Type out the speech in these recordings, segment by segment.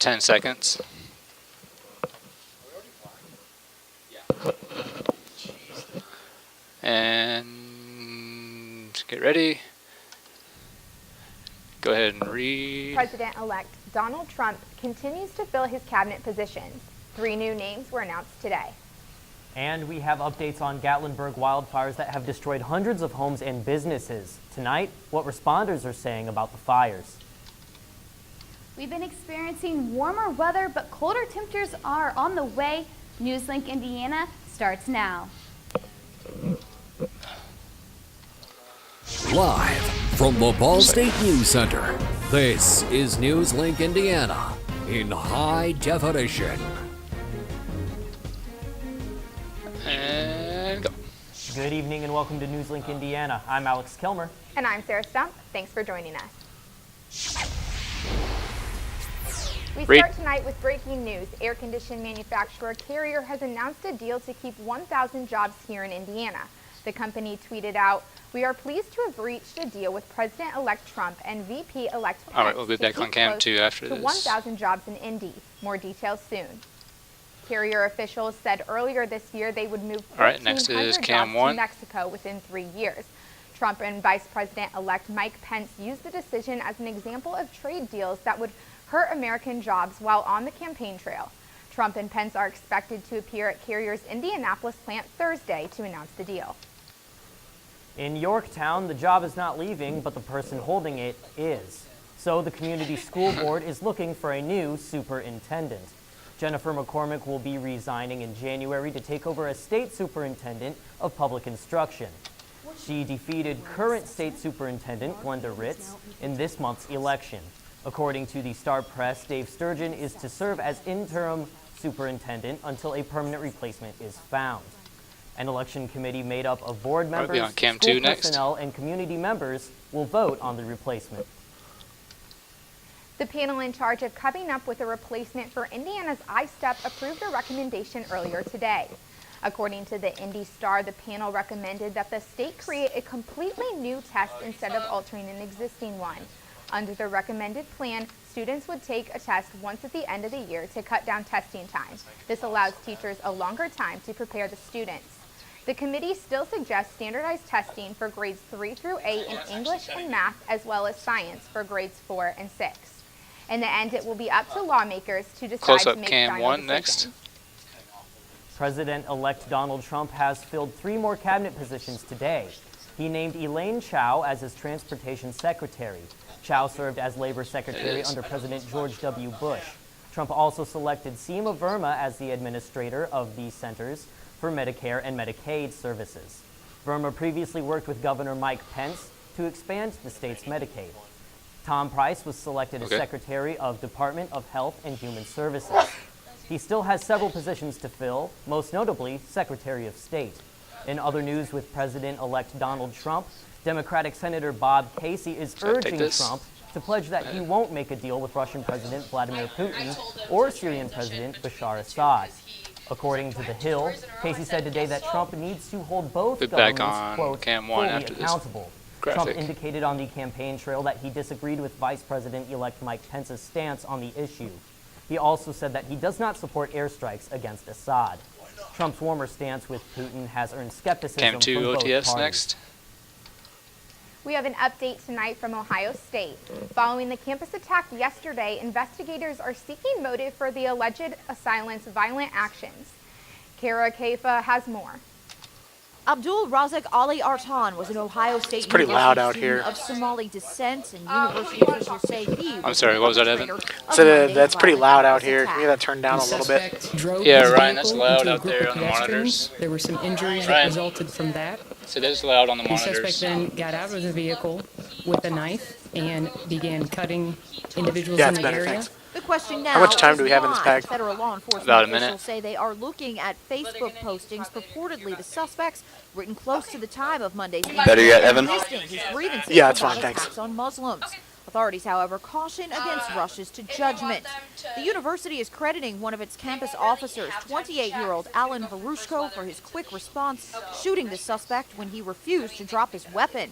10 seconds. And get ready. Go ahead and read. President-elect Donald Trump continues to fill his cabinet positions. 3 new names were announced today. And we have updates on Gatlinburg wildfires that have destroyed hundreds of homes and businesses. Tonight, what responders are saying about the fires. We've been experiencing warmer weather, but colder temperatures are on the way. NewsLink Indiana starts now. Live from the Ball State News Center, this is NewsLink Indiana in high definition. And go. Good evening and welcome to NewsLink Indiana. I'm Alex Kilmer. And I'm Sarah Stump. Thanks for joining us. We start tonight with breaking news. Air conditioning manufacturer Carrier has announced a deal to keep 1,000 jobs here in Indiana. The company tweeted out, "We are pleased to have reached a deal with President-elect Trump and VP-elect Pence." All right, we'll be back on cam 2 after this. 1,000 jobs in Indy. More details soon. Carrier officials said earlier this year they would move 1,400 jobs to Mexico within 3 years. Trump and Vice President-elect Mike Pence used the decision as an example of trade deals that would hurt American jobs while on the campaign trail. Trump and Pence are expected to appear at Carrier's Indianapolis plant Thursday to announce the deal. In Yorktown, the job is not leaving, but the person holding it is. So the community school board is looking for a new superintendent. Jennifer McCormick will be resigning in January to take over as state superintendent of public instruction. She defeated current state superintendent Glenda Ritz in this month's election. According to the Star Press, Dave Sturgeon is to serve as interim superintendent until a permanent replacement is found. An election committee made up of board members, school personnel, and community members will vote on the replacement. The panel in charge of coming up with a replacement for Indiana's I-STEP approved a recommendation earlier today. According to the Indy Star, the panel recommended that the state create a completely new test instead of altering an existing one. Under the recommended plan, students would take a test once at the end of the year to cut down testing time. This allows teachers a longer time to prepare the students. The committee still suggests standardized testing for grades 3 through 8 in English and math, as well as science for grades 4 and 6. In the end, it will be up to lawmakers to decide to make final decisions. President-elect Donald Trump has filled 3 more cabinet positions today. He named Elaine Chao as his transportation secretary. Chao served as labor secretary under President George W. Bush. Trump also selected Seema Verma as the administrator of the Centers for Medicare and Medicaid Services. Verma previously worked with Governor Mike Pence to expand the state's Medicaid. Tom Price was selected as Secretary of Department of Health and Human Services. He still has several positions to fill, most notably Secretary of State. In other news with President-elect Donald Trump, Democratic Senator Bob Casey is urging Trump to pledge that he won't make a deal with Russian President Vladimir Putin or Syrian President Bashar Assad. According to The Hill, Casey said today that Trump needs to hold both governments, quote, fully accountable. Trump indicated on the campaign trail that he disagreed with Vice President-elect Mike Pence's stance on the issue. He also said that he does not support airstrikes against Assad. Trump's warmer stance with Putin has earned skepticism from both parties. Next. We have an update tonight from Ohio State. Following the campus attack yesterday, investigators are seeking motive for the alleged assailant's violent actions. Kara Kaifa has more. Abdul Razak Ali Artan was an Ohio State pretty loud out student here. of Somali descent, and university officials say he was I'm sorry, what was that, Evan? So that's pretty loud out here. Can you get that turned down a little bit? Yeah, Ryan, that's loud out there on the monitors. There were some injuries that resulted from that. So that's loud on the The monitors. suspect then got out of the vehicle with a knife and began cutting individuals in the area. Thanks. The question now How much time do we have in this bag? Federal law enforcement About a minute. officials say they are looking at Facebook postings purportedly the suspects written close to the time of Monday's Better yet, Evan? His grievances Yeah, that's about fine, thanks. attacks on Muslims. Authorities, however, caution against rushes to judgment. The university is crediting one of its campus officers, 28-year-old Alan Varushko, for his quick response, shooting the suspect when he refused to drop his weapon.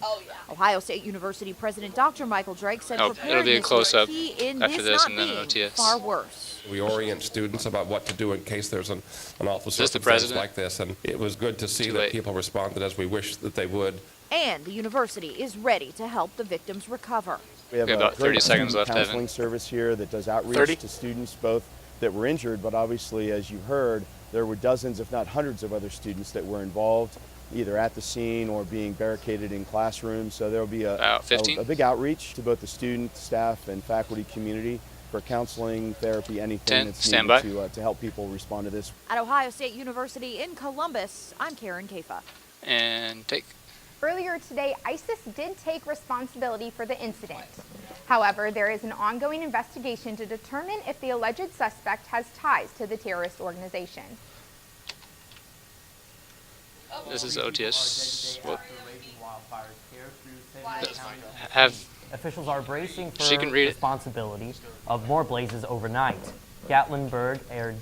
Ohio State University President Dr. Michael Drake said it'll be a preparedness is close-up key in after this this not and then being an OTS. far worse. We orient students about what to do in case there's an awful Is this the circumstance president? like this, and it was good to see Too that late. people responded as we wish that they would. And the university is ready to help the victims recover. We have Okay, about a 30 great seconds student left, Evan. counseling service here that does outreach 30? to students both that were injured, but obviously, as you heard, there were dozens, if not hundreds, of other students that were involved, either at the scene or being barricaded in classrooms. So there will be About 15? a big outreach to both the student, staff, and faculty community for counseling, therapy, anything 10, that's stand needed by. to help people respond to this. At Ohio State University in Columbus, I'm Karen Kafa. And take. Earlier today, ISIS did take responsibility for the incident. However, there is an ongoing investigation to determine if the alleged suspect has ties to the terrorist organization. This is OTS. Have Officials are bracing for She can read it. responsibility of more blazes overnight. Gatlinburg aired.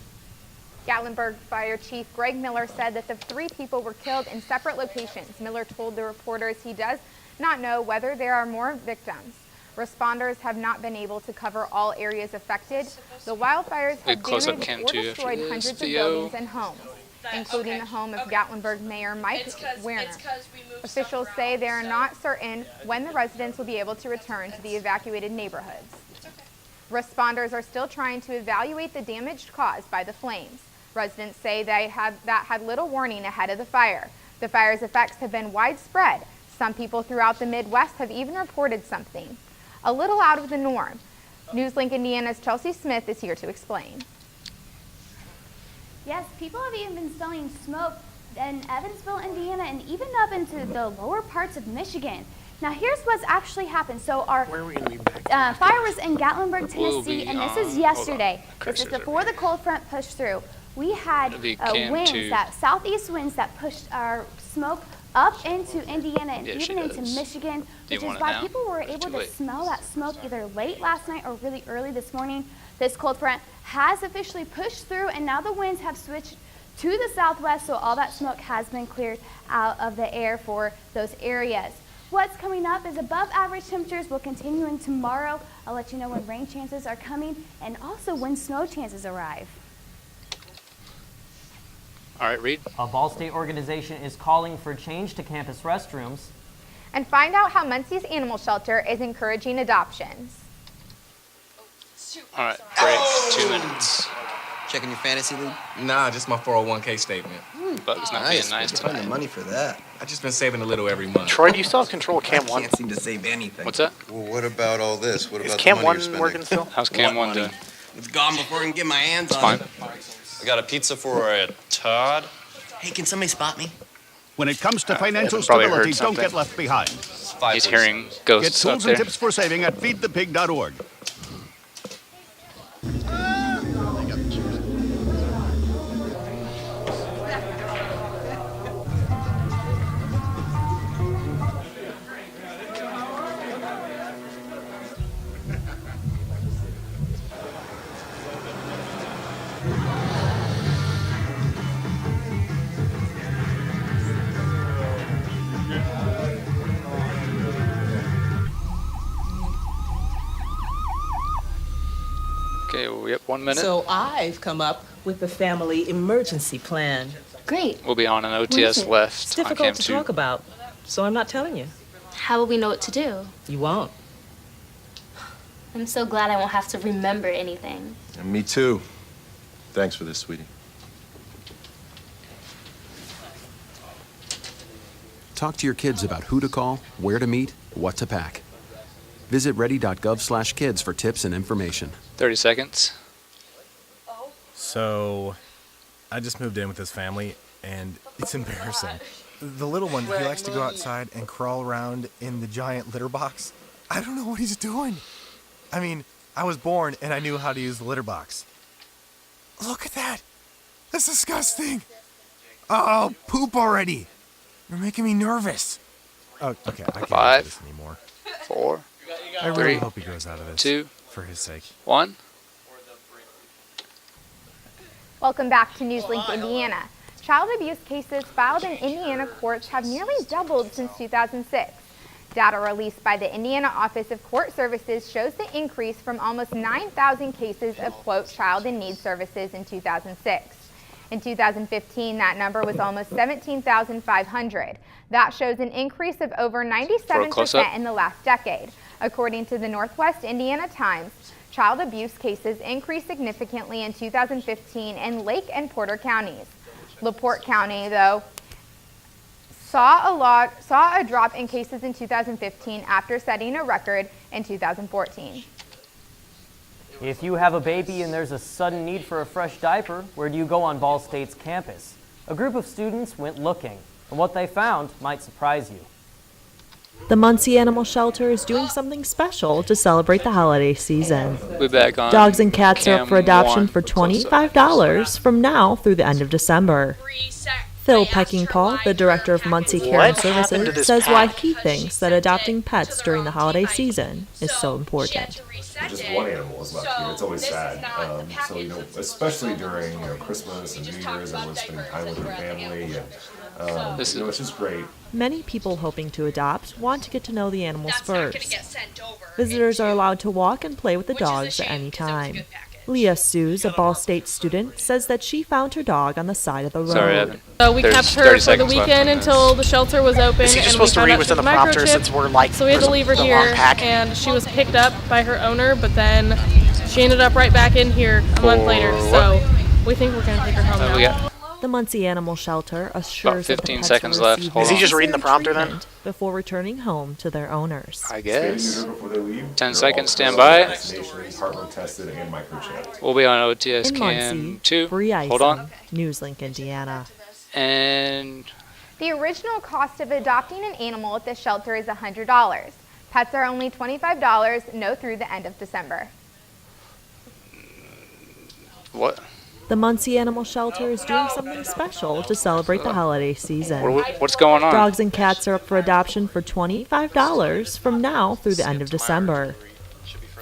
Gatlinburg Fire Chief Greg Miller said that the 3 people were killed in separate locations. Miller told the reporters he does not know whether there are more victims. Responders have not been able to cover all areas affected. The wildfires have close-up damaged cam or too destroyed after this hundreds of video. buildings and homes, including the home of Gatlinburg Mayor Mike Werner. Officials say they are not certain when the residents will be able to return to the evacuated neighborhoods. Responders are still trying to evaluate the damage caused by the flames. Residents say that had little warning ahead of the fire. The fire's effects have been widespread. Some people throughout the Midwest have even reported something a little out of the norm. NewsLink Indiana's Chelsea Smith is here to explain. Yes, people have even been smelling smoke in Evansville, Indiana, and even up into the lower parts of Michigan. Now, here's what's actually happened. So our fire was in Gatlinburg, We'll Tennessee, be and this on- is yesterday. hold on. This is Cursors before are the cold front pushed through. We had It'll be cam winds, two. that southeast winds that pushed our smoke up into Indiana and Yeah, she even into does. Michigan, Do you which is want it why now? people were Or is it able too to late? smell that smoke either late last night or really early this morning. This cold front has officially pushed through, and now the winds have switched to the southwest, so all that smoke has been cleared out of the air for those areas. What's coming up is above average temperatures will continue in tomorrow. I'll let you know when rain chances are coming and also when snow chances arrive. All right, Reed. A Ball State organization is calling for change to campus restrooms. And find out how Muncie's Animal Shelter is encouraging adoptions. All right, break. 2 minutes. Checking your fantasy league? Nah, just my 401k statement. Bugs not Nice. being nice Where'd you find the tonight. money for that? I just been saving a little every month. Troy, do you still have control of I Cam 1? can't seem to save anything. What's that? Well, what about all this? What Is about Cam the money 1 you're spending? working still? How's Cam What 1 doing? It's gone before I can get my hands on Fine. it. I got a pizza for a Todd. Hey, can somebody spot me? When it comes to financial Probably heard stability, don't something. get left behind. He's hearing Get ghosts up tools there. and tips for saving at feedthepig.org. Okay, well, we have 1 minute. So I've come up with a family emergency plan. Great. We'll be on an What is OTS it? left It's on difficult Cam to 2. talk about, so I'm not telling you. How will we know what to do? You won't. I'm so glad I won't have to remember anything. And me too. Thanks for this, sweetie. Talk to your kids about who to call, where to meet, what to pack. Visit ready.gov/kids for tips and information. 30 seconds. So, I just moved in with this family, and it's embarrassing. The little one, he likes to go outside and crawl around in the giant litter box. I don't know what he's doing. I mean, I was born and I knew how to use the litter box. Look at that. That's disgusting. Oh, poop already. You're making me nervous. Oh, okay, I can't do 5, this anymore. 4, I really 3, hope he grows out of this. 2, for his sake. 1. Welcome back to NewsLink Indiana. Child abuse cases filed in Indiana courts have nearly doubled since 2006. Data released by the Indiana Office of Court Services shows the increase from almost 9,000 cases of, quote, child in need services in 2006. In 2015, that number was almost 17,500. That shows an increase of over 97% in the last decade. According to the Northwest Indiana Times, child abuse cases increased significantly in 2015 in Lake and Porter counties. LaPorte County, though, saw a drop in cases in 2015 after setting a record in 2014. If you have a baby and there's a sudden need for a fresh diaper, where do you go on Ball State's campus? A group of students went looking, and what they found might surprise you. The Muncie Animal Shelter is doing something special to celebrate the holiday season. We're back on Dogs and cats are up for Cam adoption 1. for $25 from now through the end of December. Phil Peckingpaw, the director of Muncie Care and Services, says why he thinks that adopting pets during the holiday season is so important. Just one animal is left here. It's always sad. So, you know, especially during Christmas and New Year's, everyone's spending time with their family, and it's just great. Many people hoping to adopt want to get to know the animals first. Visitors are allowed to walk and play with the dogs at any time. Leah Suze, a Ball State student, says that she found her dog on the side of the road. Sorry, Evan. We kept her for the weekend until the shelter was open. Is he just supposed to read within the prompter since we're like, so we had to leave her here, and she was picked up by her owner, but then she ended up right back in here a month later. So we think we're going to take her home now. The Muncie Animal Shelter assures that the pets 15 seconds will left. receive Hold Is he just necessary reading the prompter then? treatment before returning home to their owners. I guess. 10 They're seconds, all stand by. vaccinations, heartworm tested, and microchipped. We'll be on OTS In Cam Muncie, 2. Bree Hold on. Ison, NewsLink Indiana. And The original cost of adopting an animal at the shelter is $100. Pets are only $25, no through the end of December. what? The Muncie Animal Shelter is doing something special to celebrate the holiday season. What's going on? Dogs and cats are up for adoption for $25 from now through the end of December.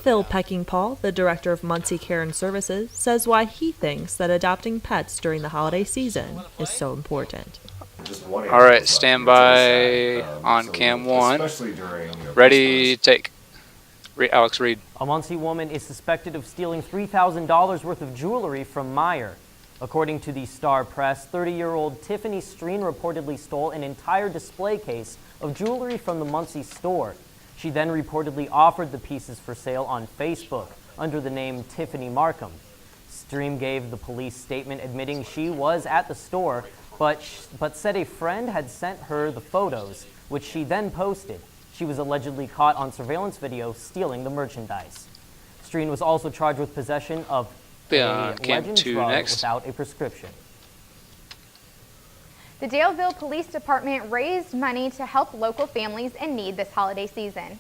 Phil Peckingpaw, the director of Muncie Care and Services, says why he thinks that adopting pets during the holiday season is so important. All right, stand by on Cam 1. Ready, take. Alex, read. A Muncie woman is suspected of stealing $3,000 worth of jewelry from Meijer. According to the Star Press, 30-year-old Tiffany Streen reportedly stole an entire display case of jewelry from the Muncie store. She then reportedly offered the pieces for sale on Facebook under the name Tiffany Markham. Streen gave the police statement admitting she was at the store, but said a friend had sent her the photos, which she then posted. She was allegedly caught on surveillance video stealing the merchandise. Streen was also charged with possession of a legend drug without a prescription. The Daleville Police Department raised money to help local families in need this holiday season.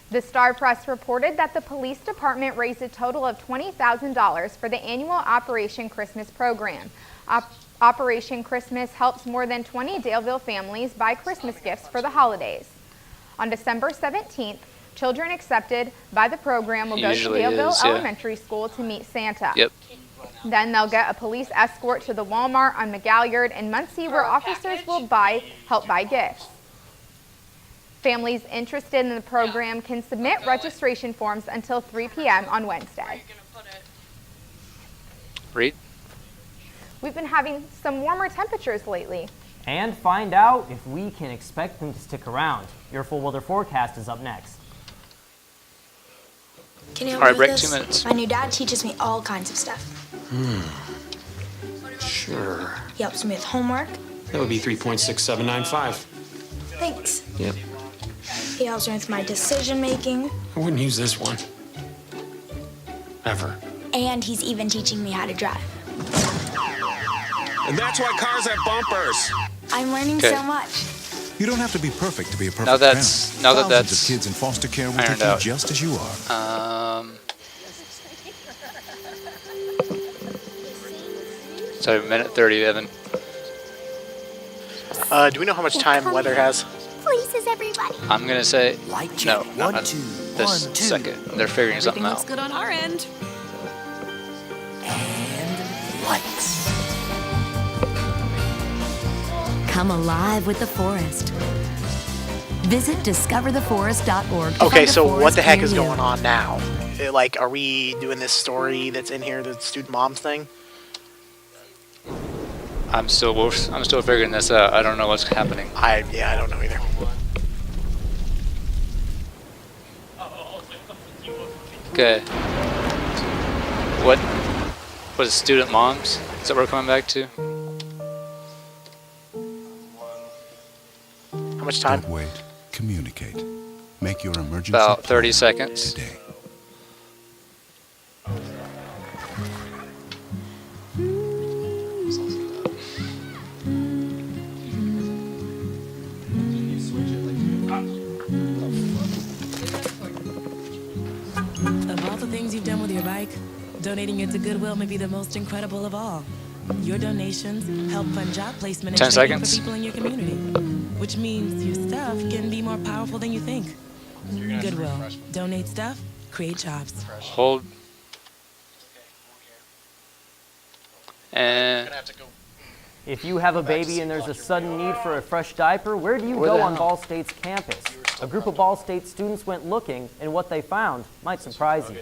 The Star Press reported that the police department raised a total of $20,000 for the annual Operation Christmas program. Operation Christmas helps more than 20 Daleville families buy Christmas gifts for the holidays. On December 17th, children accepted by the program will go to Daleville Elementary School to meet Santa. Yep. Then they'll get a police escort to the Walmart on McGalliard and Muncie, where officers will help buy gifts. Families interested in the program can submit registration forms until 3 p.m. on Wednesday. Read. We've been having some warmer temperatures lately. And find out if we can expect them to stick around. Your full weather forecast is up next. Can you All help right, me break with 2 this? minutes. My new dad teaches me all kinds of stuff. Sure. He helps me with homework. That would be 3.6795. Thanks. Yep. He helps me with my decision making. I wouldn't use this one. Ever. And he's even teaching me how to drive. And that's why cars have bumpers. I'm learning Okay. so much. You don't have to be perfect to be a perfect Now that's parent. now that Thousands that's of kids in foster care will ironed take out. you just as you are. So minute 30, Evan. Do we know how much time weather has? Pleases everybody. I'm gonna say no. One, two. this second. They're figuring something Everything looks out. good on our end. And lights. Come alive with the forest. Visit discovertheforest.org. Okay, so what the heck is going on now? Like, are we doing this story that's in here, the student moms thing? I'm still figuring this out. I don't know what's happening. I don't know either. Okay. What is student moms? Is that what we're coming back to? How much time? Don't wait. Communicate. Make your emergency About 30 plan seconds. today. Of all the things you've done with your bike, donating it to Goodwill may be the most incredible of all. Your donations help fund job placement 10 and training for seconds. people in your community, which means your stuff can be more powerful than you think. Goodwill. Donate stuff, create jobs. Hold. And If you have a baby and there's a sudden need for a fresh diaper, where do you Where go the on hell? Ball State's campus? A group of Ball State students went looking, and what they found might surprise you.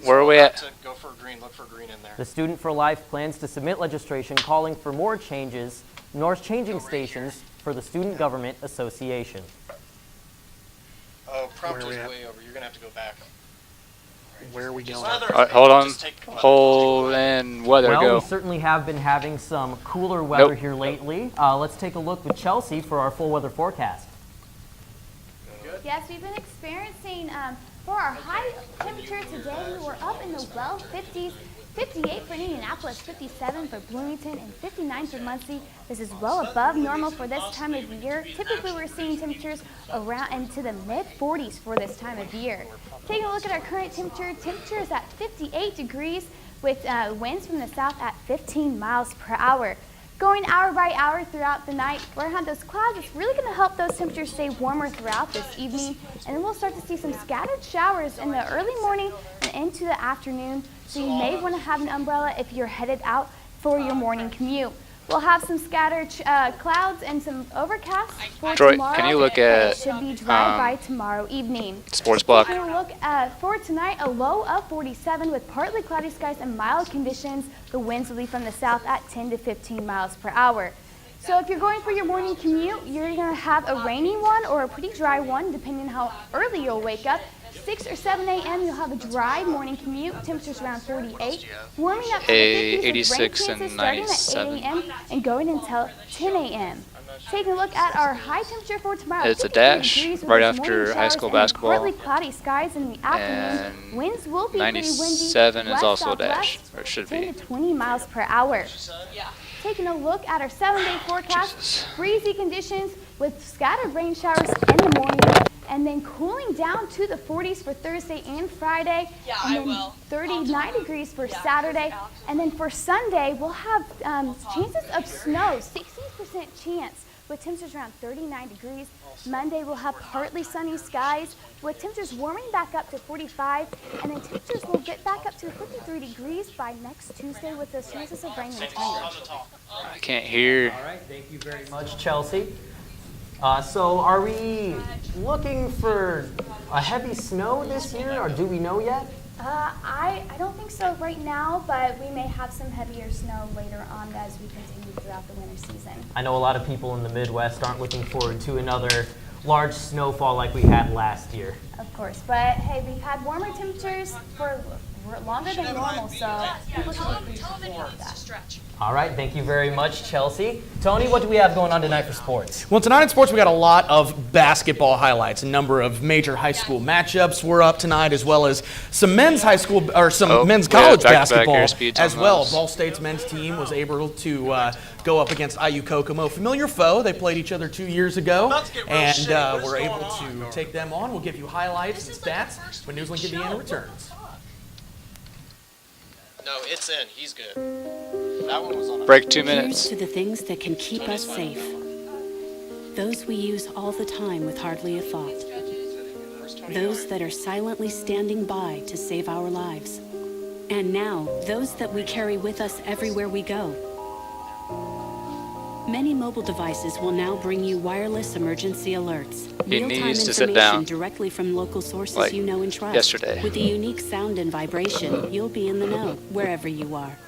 where are we at? Go for green. Look for green in there. The Student for Life plans to submit legislation calling for more changes, changing stations for the Student Government Association. Oh, prompt Where are is we at? way over. You're gonna have to go back. Where are we going? All right, hold on. Hold and weather Well, go. we certainly have been having some cooler weather Nope. here lately. Let's take a look with Chelsea for our full weather forecast. Yes, we've been experiencing, for our high temperature today, we were up in the well 50s, 58 for Indianapolis, 57 for Bloomington, and 59 for Muncie. This is well above normal for this time of year. Typically, we're seeing temperatures around into the mid-40s for this time of year. Taking a look at our current temperature, temperature is at 58 degrees with winds from the south at 15 miles per hour. Going hour by hour throughout the night, we're going to have those clouds. It's really going to help those temperatures stay warmer throughout this evening. And then we'll start to see some scattered showers in the early morning and into the afternoon. So you may want to have an umbrella if you're headed out for your morning commute. We'll have some scattered clouds and some overcast for Troy, tomorrow. can you look but at, it should be dry by tomorrow evening. Sports block? Taking a look for tonight, a low of 47 with partly cloudy skies and mild conditions. The winds will be from the south at 10 to 15 miles per hour. So if you're going for your morning commute, you're going to have a rainy one or a pretty dry one, depending on how early you'll wake up. 6 or 7 a.m. you'll have a dry morning commute. Temperatures around 38. Warming up to the 50s with 86 rain and chances starting 97. at 8 a.m. and going until 10 a.m. Taking a look at our high temperature for tomorrow. It's a 53 dash degrees with right those after morning high showers school and basketball. Partly cloudy skies in the afternoon. And Winds will be pretty windy. 97 is west also a dash, southwest, or it should 10 be. to 20 miles per hour. Taking a look at our 7-day forecast, breezy conditions with scattered rain showers in the morning, and then cooling down to the 40s for Thursday and Friday, and then 39 degrees for Saturday, and then for Sunday we'll have chances of snow, 60% chance with temperatures around 39 degrees. Monday we'll have partly sunny skies with temperatures warming back up to 45, and then temperatures will get back up to 53 degrees by next Tuesday with those chances of rain and thunder. I can't hear. All right, thank you very much, Chelsea. So are we looking for a heavy snow this year, or do we know yet? I don't think so right now, but we may have some heavier snow later on as we continue throughout the winter season. I know a lot of people in the Midwest aren't looking forward to another large snowfall like we had last year. Of course, but hey, we've had warmer temperatures for longer than normal, so people should be pretty prepared with that. All right, thank you very much, Chelsea. Tony, what do we have going on tonight for sports? Well, tonight in sports, we got a lot of basketball highlights. A number of major high school matchups were up tonight, as well as some men's high school or some men's college basketball as well. Ball State's men's team was able to go up against IU Kokomo, familiar foe. They played each other 2 years ago, and were able to take them on. We'll give you highlights and stats when Newsland, Indiana returns. No, it's in. He's good. That one was on. Break 2 minutes. Here's to the things that can keep us safe. Those we use all the time with hardly a thought. those that are silently standing by to save our lives. And now, those that we carry with us everywhere we go. Many mobile devices will now bring you wireless emergency alerts. He Real-time needs to sit information down. directly from local sources Like you know and trust. yesterday. With a unique sound and vibration, you'll be in the know wherever you are.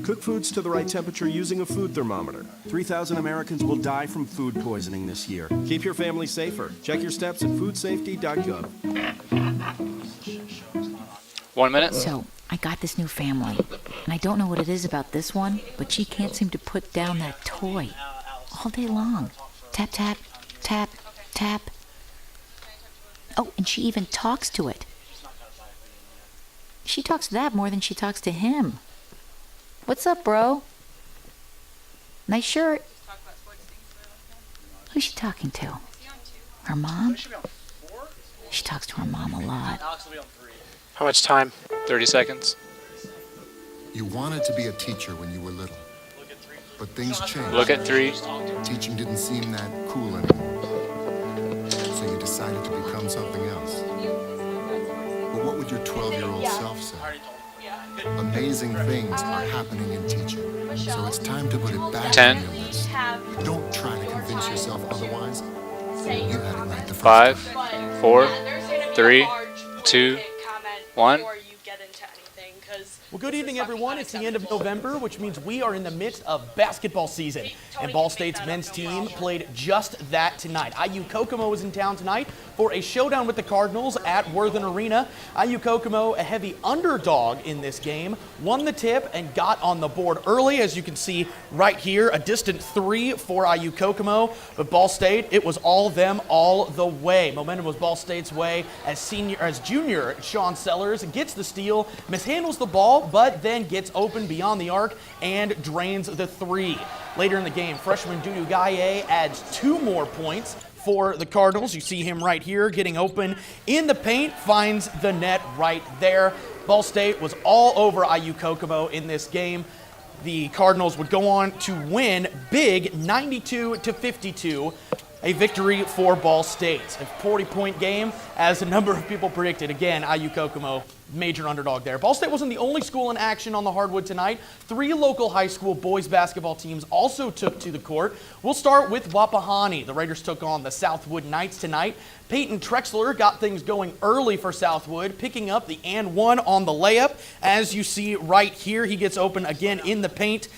Cook foods to the right temperature using a food thermometer. 3,000 Americans will die from food poisoning this year. Keep your family safer. Check your steps at foodsafety.gov. 1 minute. So, I got this new family, and I don't know what it is about this one, but she can't seem to put down that toy all day long. Tap, tap, tap, tap. Oh, and she even talks to it. She talks to that more than she talks to him. What's up, bro? Nice shirt. Who's she talking to? Her mom? She talks to her mom a lot. How much time? 30 seconds. You wanted to be a teacher when you were little, but things changed. Look at 3. Teaching didn't seem that cool anymore, so you decided to become something else. But what would your 12-year-old self say? Amazing things are happening in teaching, so it's time to put it back 10. on your list. Don't try to convince yourself otherwise. You had it right the first 5, time. 4, 3, 2, 1. Well, good evening, everyone. It's the end of November, which means we are in the midst of basketball season. And Ball State's men's team played just that tonight. IU Kokomo is in town tonight for a showdown with the Cardinals at Worthen Arena. IU Kokomo, a heavy underdog in this game, won the tip and got on the board early. As you can see right here, a distant 3 for IU Kokomo. But Ball State, it was all them all the way. Momentum was Ball State's way as junior Sean Sellers gets the steal, mishandles the ball, but then gets open beyond the arc and drains the 3. Later in the game, freshman Dudu Gaye adds 2 more points for the Cardinals. You see him right here getting open in the paint, finds the net right there. Ball State was all over IU Kokomo in this game. The Cardinals would go on to win big 92-52. A victory for Ball State. A 40-point game, as a number of people predicted. Again, IU Kokomo, major underdog there. Ball State wasn't the only school in action on the hardwood tonight. 3 local high school boys basketball teams also took to the court. We'll start with Wapahani. The Raiders took on the Southwood Knights tonight. Peyton Trexler got things going early for Southwood, picking up the and 1 on the layup. As you see right here, he gets open again in the paint.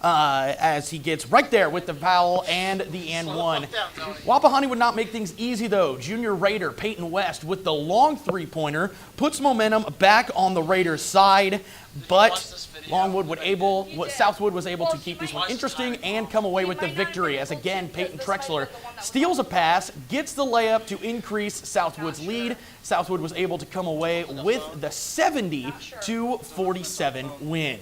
As he gets right there with the foul and the and 1. Wapahani would not make things easy, though. Junior Raider Peyton West with the long 3-pointer puts momentum back on the Raiders' side, but Southwood was able to keep this one interesting and come away with the victory, as again Peyton Trexler steals a pass, gets the layup to increase Southwood's lead. Southwood was able to come away with the 70-47 win.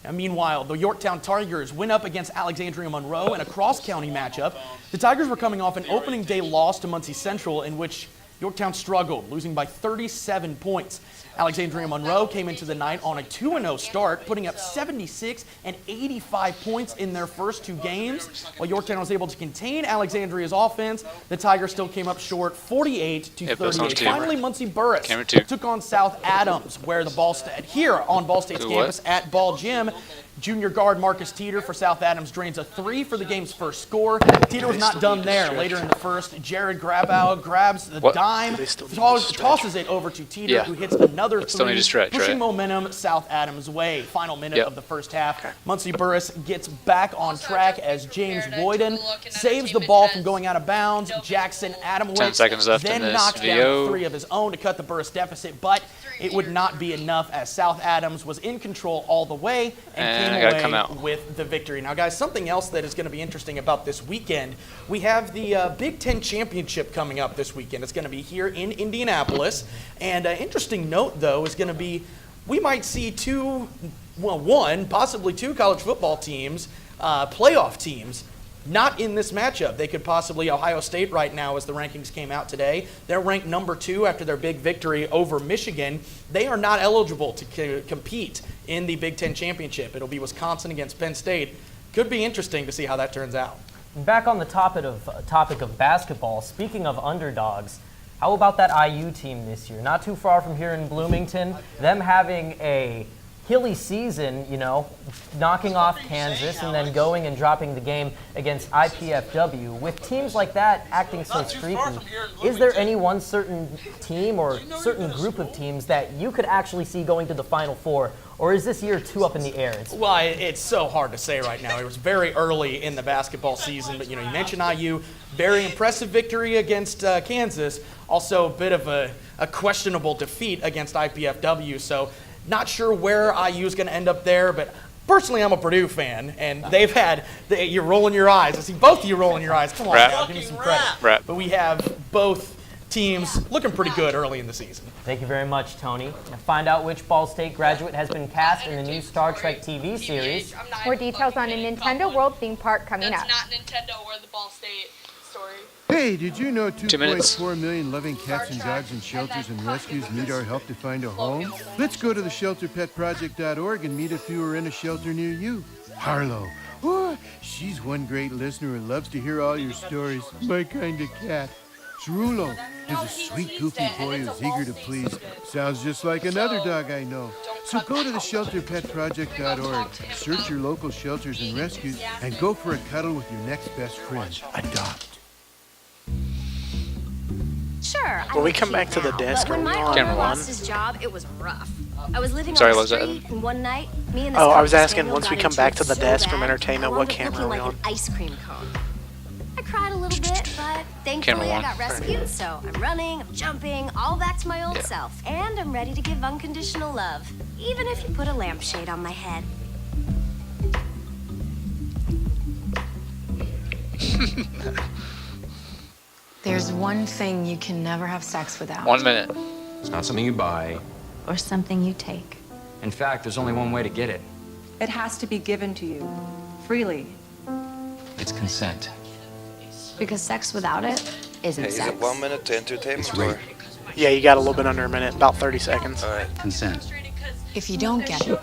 Now, meanwhile, the Yorktown Tigers went up against Alexandria Monroe in a cross-county matchup. The Tigers were coming off an opening day loss to Muncie Central, in which Yorktown struggled, losing by 37 points. Alexandria Monroe came into the night on a 2-0 start, putting up 76 and 85 points in their first 2 games. While Yorktown was able to contain Alexandria's offense, the Tigers still came up short 48-38. Finally, Muncie Burris took on South Adams, where here on Ball State's campus at Ball Gym, junior guard Marcus Teeter for South Adams drains a 3 for the game's first score. Teeter was not done there. Later in the first, Jared Grabow grabs the dime, tosses it over to Teeter, who hits another 3, pushing momentum South Adams' way. Final minute of the first half. Muncie Burris gets back on track as James Boyden saves the ball from going out of bounds. Jackson Adamowicz 10 seconds left then in this knocks video. down 3 of his own to cut the Burris deficit, but it would not be enough as South Adams was in control all the way and came away with the victory. Now, guys, something else that is going to be interesting about this weekend, we have the Big Ten Championship coming up this weekend. It's going to be here in Indianapolis. And an interesting note, though, is going to be we might see possibly two college football teams, playoff teams, not in this matchup. They could possibly, Ohio State right now, as the rankings came out today, they're ranked number 2 after their big victory over Michigan. They are not eligible to compete in the Big Ten championship. It'll be Wisconsin against Penn State. Could be interesting to see how that turns out. Back on the topic of basketball, speaking of underdogs, how about that IU team this year? Not too far from here in Bloomington, them having a hilly season, you know, knocking off Kansas and then going and dropping the game against IPFW. With teams like that acting so streaky, is there any one certain team or certain group of teams that you could actually see going to the Final Four, or is this year too up in the air? Well, it's so hard to say right now. It was very early in the basketball season, but you mentioned IU, very impressive victory against Kansas, also a bit of a questionable defeat against IPFW, so not sure where IU is going to end up there, but personally I'm a Purdue fan, and they've had, you're rolling your eyes. I see both of you rolling your eyes. Come on, now, give me some credit. But we have both teams looking pretty good early in the season. Thank you very much, Tony. Now find out which Ball State graduate has been cast in the new Star Trek TV series. More details on a Nintendo World theme park coming up. That's not Nintendo or the Ball State story. Hey, did you know 2.4 million loving cats and dogs in shelters and rescues need our help to find a home? Let's go to the shelterpetproject.org and meet if you are in a shelter near you. Harlow. Oh, she's one great listener and loves to hear all your stories. My kind of cat. Cerulo is a sweet, goofy boy who's eager to please. Sounds just like another dog I know. So go to the shelterpetproject.org, search your local shelters and rescues, and go for a cuddle with your next best friend. Adopt. Sure. When we come back to the desk, when my camera owner one. lost his job, it was rough. I was living Sorry, on the was that street, and one night, me and this Oh, I couple was asking, Samuel once we got come into back it to the so desk from bad, entertainment, I what wound up camera are we looking on? like an ice cream cone. I cried a little bit, but thankfully I got rescued, so I'm running, I'm jumping, all back to my old self. And I'm ready to give unconditional love, even if you put a lampshade on my head. There's one thing you can never have sex without. 1 minute. It's not something you buy. Or something you take. In fact, there's only one way to get it. It has to be given to you, freely. It's consent. Because sex without it isn't Is sex. it 1 minute to entertainment It's or? Yeah, you got a little bit under a minute, about 30 seconds. All right. Consent. If you don't get it,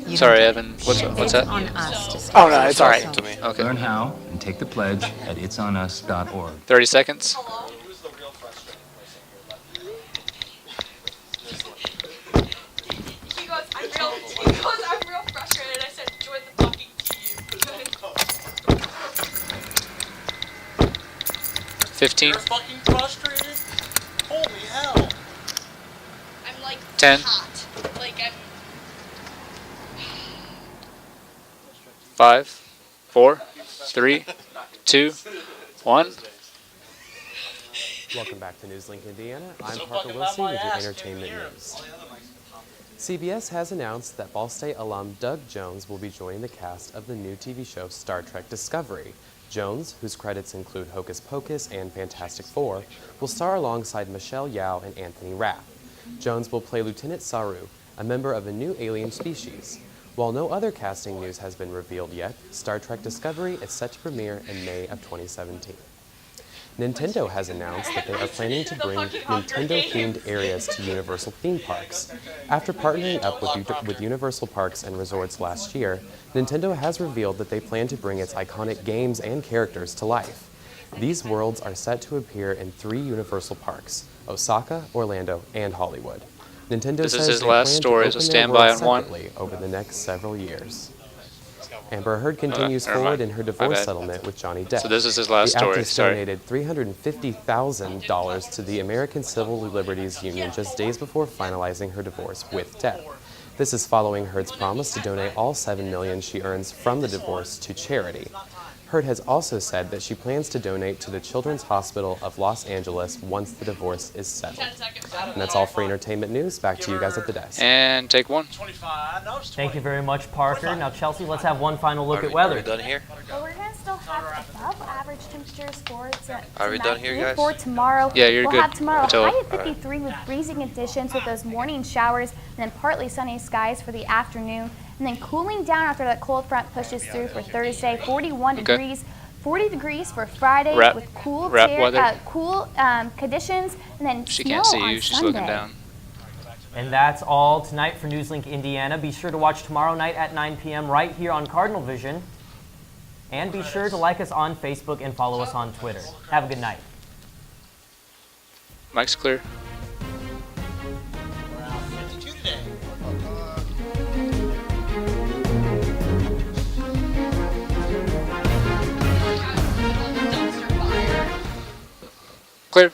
you Sorry, don't Evan. What's it's that? on us to say. Oh, no, it's all right. To me. Okay. Learn how and take the pledge at itsonus.org. 30 seconds. I'm real frustrated. I said, join the fucking team. 15. You're fucking frustrated? Holy hell. I'm like 10. hot. Like I'm 5, 4, 3, 2, 1. Welcome back to Newslink, Indiana. I'm Parker Wilson with your entertainment news. CBS has announced that Ball State alum Doug Jones will be joining the cast of the new TV show Star Trek Discovery. Jones, whose credits include Hocus Pocus and Fantastic Four, will star alongside Michelle Yeoh and Anthony Rapp. Jones will play Lieutenant Saru, a member of a new alien species. While no other casting news has been revealed yet, Star Trek Discovery is set to premiere in May of 2017. Nintendo has announced that they are planning to bring Nintendo-themed areas to Universal theme parks. After partnering up with Universal Parks and Resorts last year, Nintendo has revealed that they plan to bring its iconic games and characters to life. These worlds are set to appear in 3 Universal parks: Osaka, Orlando, and Hollywood. Nintendo This is says his they last plan story, to so open stand their by worlds on one. separately over the next several years. Amber Heard continues never forward mind. in her My divorce bad. settlement with Johnny Depp. So this is his last the story, actress sorry. donated $350,000 to the American Civil Liberties Union just days before finalizing her divorce with Depp. This is following Heard's promise to donate all $7 million she earns from the divorce to charity. Heard has also said that she plans to donate to the Children's Hospital of Los Angeles once the divorce is settled. And that's all for entertainment news. Back to you guys at the desk. And take one. Thank you very much, Parker. Now, Chelsea, let's have one final look at Are weather. we done here? Well, we're going to still have above average temperatures for Are we done here, guys? For tomorrow. Yeah, you're we'll good have tomorrow until- high at 53 with freezing conditions with those morning showers and then partly sunny skies for the afternoon. and then cooling down after that cold front pushes through for Thursday. 41 degrees. 40 degrees for Friday with cool conditions, and then she snow can't see on you. She's Sunday. looking down. And that's all tonight for Newslink Indiana. Be sure to watch tomorrow night at 9 p.m. right here on Cardinal Vision. And be sure to like us on Facebook and follow us on Twitter. Have a good night. Mike's clear. We're out 52 today. Clear.